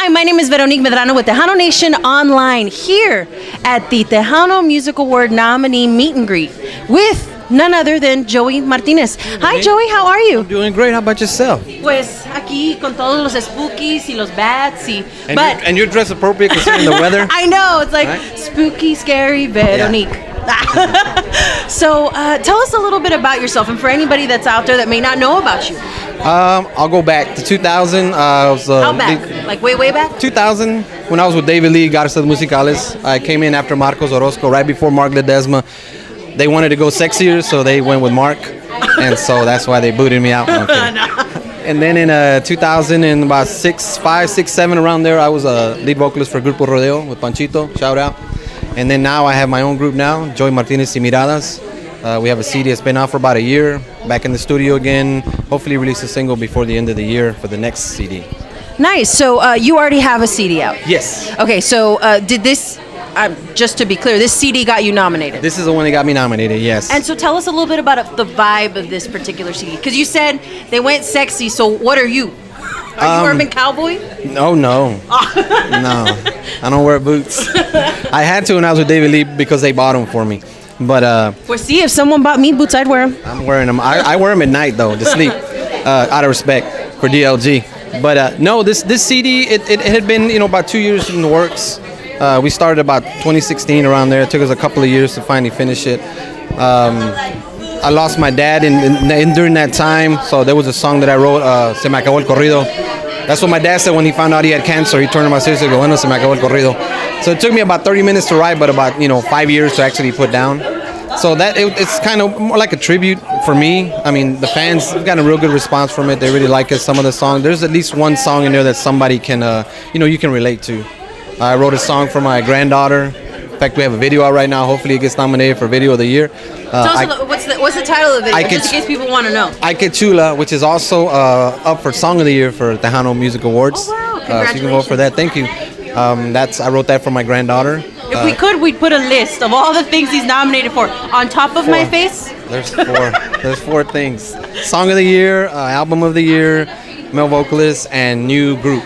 Hi, my name is Veronique Medrano with Tejano Nation Online here at the Tejano Music Award nominee meet and greet with none other than Joey Martinez. Hi, Joey, how are you? I'm doing great. How about yourself? Pues aquí con todos los spookies y los bats And you're dressed appropriate considering the weather. I know, it's like right? Spooky, scary, Veronique. Yeah. So tell us a little bit about yourself, and for anybody that's out there that may not know about you. I'll go back to 2000. I was, How back? Like way back? 2000, when I was with David Lee, Garças Musicales. I came in after Marcos Orozco, right before Mark Ledesma. They wanted to go sexier, so they went with Mark, and so that's why they booted me out. Okay. No. And then in 2000, and about 5, 6, 7 around there, I was a lead vocalist for Grupo Rodeo with Panchito, shout out. And then now I have my own group now, Joey Martinez y Miradas. We have a CD that's been out for about a year, back in the studio again. Hopefully release a single before the end of the year for the next CD. Nice. So you already have a CD out? Yes. Okay, so did this, just to be clear, this CD got you nominated? This is the one that got me nominated, yes. And so tell us a little bit about the vibe of this particular CD. Because you said they went sexy, so what are you? Are you Urban Cowboy? No. No. I don't wear boots. I had to when I was with David Lee because they bought them for me. But well, see, if someone bought me boots, I'd wear them. I'm wearing them. I wear them at night though, to sleep, out of respect for DLG. But no, this CD it had been about 2 years in the works. We started about 2016 around there. It took us a couple of years to finally finish it. I lost my dad in during that time, so there was a song that I wrote, Se me acabó el corrido. That's what my dad said when he found out he had cancer. He turned to my sister and go, bueno, se me acabó el corrido. So it took me about 30 minutes to write, but about 5 years to actually put down. So that it's kind of more like a tribute for me. I mean, the fans have gotten a real good response from it. They really like it. Some of the songs, there's at least one song in there that somebody can, you can relate to. I wrote a song for my granddaughter. In fact, we have a video out right now. Hopefully it gets nominated for Video of the Year. What's the title of the video, just in case people want to know? Ay Que Chula, which is also up for Song of the Year for Tejano Music Awards. Oh, wow. So you can vote for that. Thank you. I wrote that for my granddaughter. If we could, we'd put a list of all the things he's nominated for on top of my face. There's 4. There's 4 things. Song of the Year, Album of the Year, Male Vocalist, and New Group.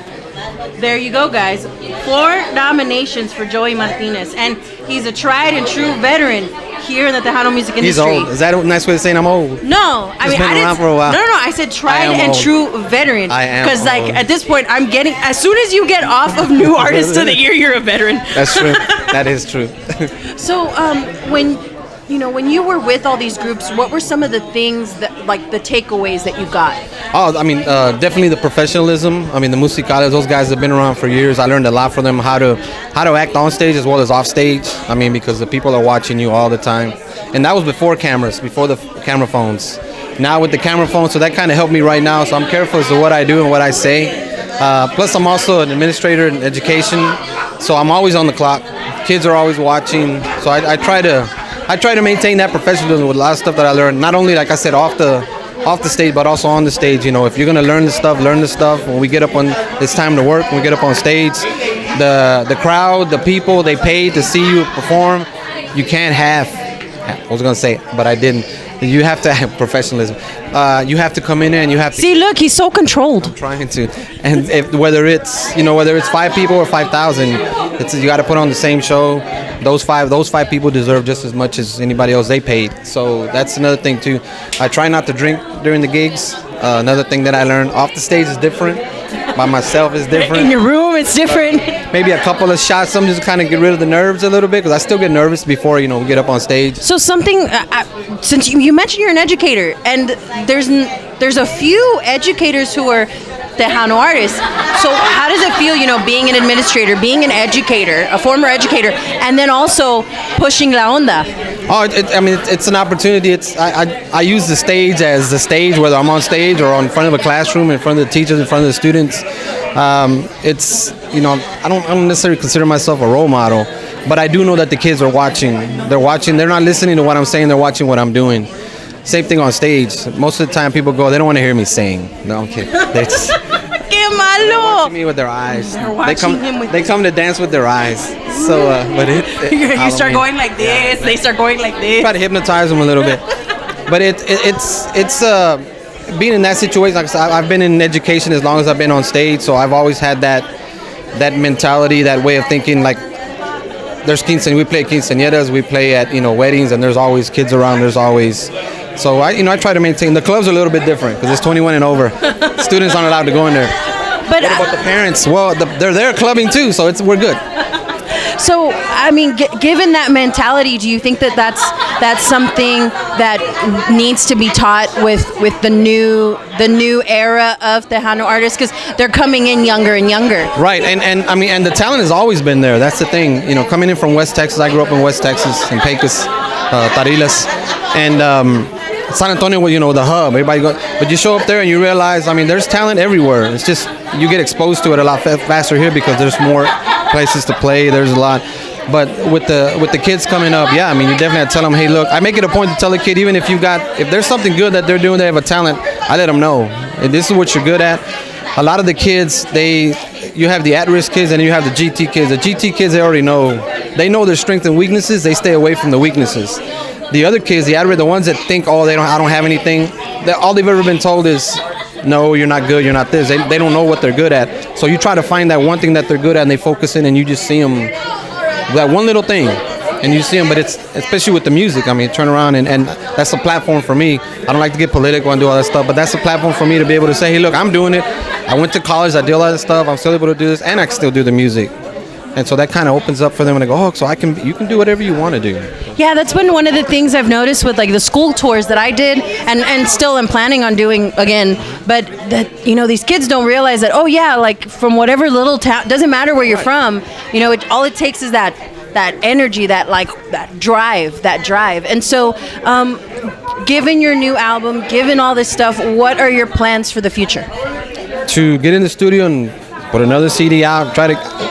There you go, guys. 4 nominations for Joey Martinez, and he's a tried and true veteran here in the Tejano music industry. He's old. Is that a nice way of saying I'm old? No, I mean, been around for a while. No. I said tried and old. true veteran. I am. Because at this point, I'm getting. As soon as you get off of New Artist of the Year, you're a veteran. That's true. That is true. So, when you were with all these groups, what were some of the things that, like, the takeaways that you got? Oh, I mean, definitely the professionalism. I mean, the musicales, those guys have been around for years. I learned a lot from them, how to act on stage as well as off stage. I mean, because the people are watching you all the time. And that was before cameras, before the camera phones. Now with the camera phone, so that kind of helped me right now. So I'm careful as to what I do and what I say. Plus, I'm also an administrator in education, so I'm always on the clock. Kids are always watching, so I try to maintain that professionalism with a lot of stuff that I learned. Not only, like I said, off the stage, but also on the stage. If you're gonna learn the stuff. When we get up on, it's time to work. When we get up on stage, the crowd, the people, they pay to see you perform. You can't I was gonna say, but I didn't. You have to have professionalism. You have to come in there and you have to. See, look, he's so controlled. I'm trying to, and whether it's 5 people or 5,000, you got to put on the same show. Those five people deserve just as much as anybody else they paid. So that's another thing too. I try not to drink during the gigs. Another thing that I learned off the stage is different. By myself is different. In your room, it's different. Maybe a couple of shots, some just kind of get rid of the nerves a little bit, because I still get nervous before we get up on stage. So something, since you mentioned you're an educator, and there's a few educators who are Tejano artists. So how does it feel, being an administrator, being an educator, a former educator, and then also pushing La Onda? Oh, it's an opportunity. I use the stage as the stage, whether I'm on stage or in front of a classroom, in front of the teachers, in front of the students. I don't necessarily consider myself a role model, but I do know that the kids are watching. They're watching. They're not listening to what I'm saying. They're watching what I'm doing. Same thing on stage. Most of the time, people go, they don't want to hear me sing. No, I'm kidding. They're malo! watching me with their eyes. They're watching him with. They come to dance with their eyes. So, but you start going like this. They start going like this. Try to hypnotize them a little bit. But it's being in that situation. Like I said, I've been in education as long as I've been on stage, so I've always had that that mentality, that way of thinking. Like there's we play quinceañeras, we play at weddings, and there's always kids around. There's always so I try to maintain. The club's a little bit different because it's 21 and over. Students aren't allowed to go in there. But what about the parents? Well, they're there clubbing too, so we're good. So, I mean, given that mentality, do you think that that's something that needs to be taught with the new era of Tejano artists, because they're coming in younger and younger? Right, and I mean, and the talent has always been there. That's the thing. Coming in from West Texas, I grew up in West Texas, in Pecos, Tarilas, and San Antonio was, the hub. Everybody go, but you show up there and you realize, I mean, there's talent everywhere. It's just you get exposed to it a lot faster here because there's more places to play. There's a lot. But with the kids coming up, yeah, I mean, you definitely have to tell them, hey, look, I make it a point to tell a kid, even if there's something good that they're doing, they have a talent, I let them know. And this is what you're good at. A lot of the kids, you have the at-risk kids and you have the GT kids. The GT kids, they already know. They know their strengths and weaknesses. They stay away from the weaknesses. The other kids, the at-risk, the ones that think, oh, I don't have anything, all they've ever been told is, no, you're not good, you're not this. They don't know what they're good at. So you try to find that one thing that they're good at and they focus in and you just see them, that one little thing, and you see them. But it's, especially with the music, I mean, turn around and that's a platform for me. I don't like to get political and do all that stuff, but that's a platform for me to be able to say, hey, look, I'm doing it. I went to college, I did all that stuff, I'm still able to do this, and I can still do the music. And so that kind of opens up for them and they go, oh, so you can do whatever you want to do. Yeah, that's been one of the things I've noticed with like the school tours that I did and still am planning on doing again. But that, these kids don't realize that, oh yeah, like from whatever little town, doesn't matter where you're from, all it takes is that energy, that drive. And so, given your new album, given all this stuff, what are your plans for the future? To get in the studio and put another CD out.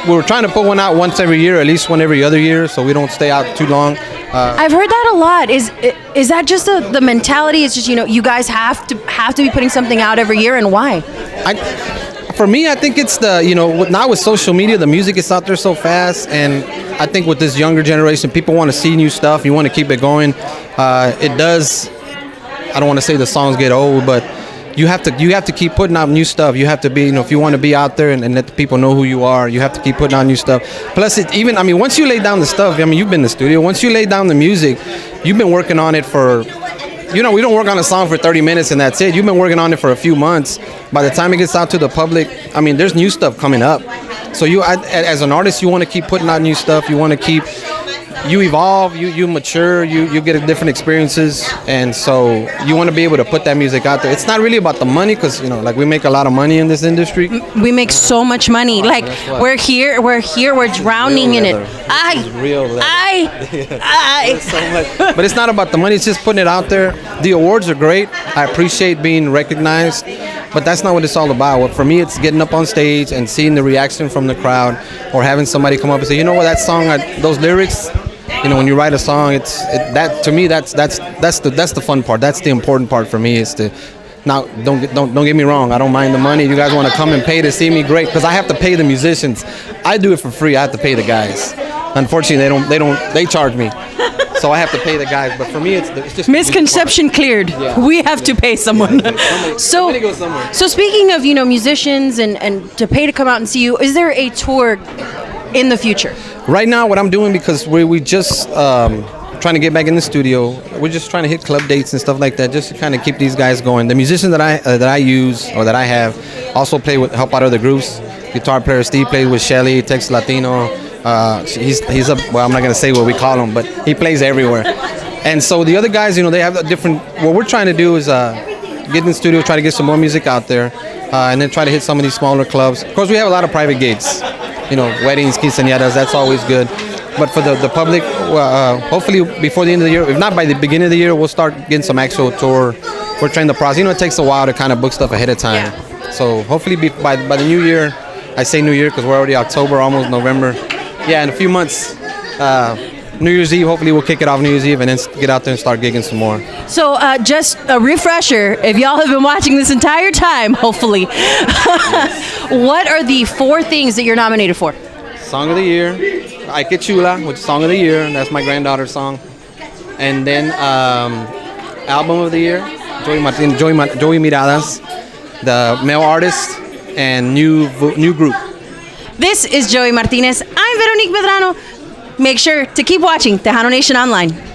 We're trying to put one out once every year, at least one every other year, so we don't stay out too long. I've heard that a lot. Is that just the mentality? It's just you guys have to be putting something out every year, and why? For me, I think it's now with social media, the music is out there so fast, and I think with this younger generation, people want to see new stuff. You want to keep it going. It does. I don't want to say the songs get old, but you have to keep putting out new stuff. You have to be, if you want to be out there and let the people know who you are, you have to keep putting out new stuff. Plus, once you lay down the stuff, you've been in the studio. Once you lay down the music, you've been working on it for, we don't work on a song for 30 minutes and that's it. You've been working on it for a few months. By the time it gets out to the public, there's new stuff coming up. So as an artist, you want to keep putting out new stuff. You want to keep, you evolve, you mature, you get different experiences, and so you want to be able to put that music out there. It's not really about the money, because we make a lot of money in this industry. We make so much money. Like we're here, we're drowning in it. So much. But it's not about the money. It's just putting it out there. The awards are great. I appreciate being recognized, but that's not what it's all about. For me, it's getting up on stage and seeing the reaction from the crowd, or having somebody come up and say, you know what, that song, those lyrics. When you write a song, that to me, that's the fun part. That's the important part for me. Is to now don't get me wrong. I don't mind the money. You guys want to come and pay to see me, great, because I have to pay the musicians. I do it for free. I have to pay the guys. Unfortunately, they charge me, so I have to pay the guys. But for me, it's just misconception cleared. Yeah. We have to pay someone. Yeah, somebody goes somewhere. So speaking of musicians and to pay to come out and see you, is there a tour in the future? Right now, what I'm doing, because we just trying to get back in the studio, we're just trying to hit club dates and stuff like that, just to kind of keep these guys going. The musicians that I use or that I have also help out other groups. Guitar player Steve plays with Shelly, Texas Latino. He's up. Well, I'm not gonna say what we call him, but he plays everywhere. And so the other guys, they have a different. What we're trying to do is get in the studio, try to get some more music out there, and then try to hit some of these smaller clubs. Of course, we have a lot of private gigs. Weddings, quinceañeras, that's always good. But for the public, hopefully before the end of the year, if not by the beginning of the year, we'll start getting some actual tour. We're trying the process. It takes a while to kind of book stuff ahead of time. Yeah. So hopefully by the new year, I say new year because we're already October, almost November. Yeah, in a few months, New Year's Eve, hopefully we'll kick it off New Year's Eve and then get out there and start gigging some more. So just a refresher, if y'all have been watching this entire time, hopefully, what are the 4 things that you're nominated for? Song of the Year, Ay Que Chula, which is Song of the Year, that's my granddaughter's song. And then Album of the Year, Joey Miradas, the male artist, and new group. This is Joey Martinez. I'm Veronique Medrano. Make sure to keep watching Tejano Nation Online.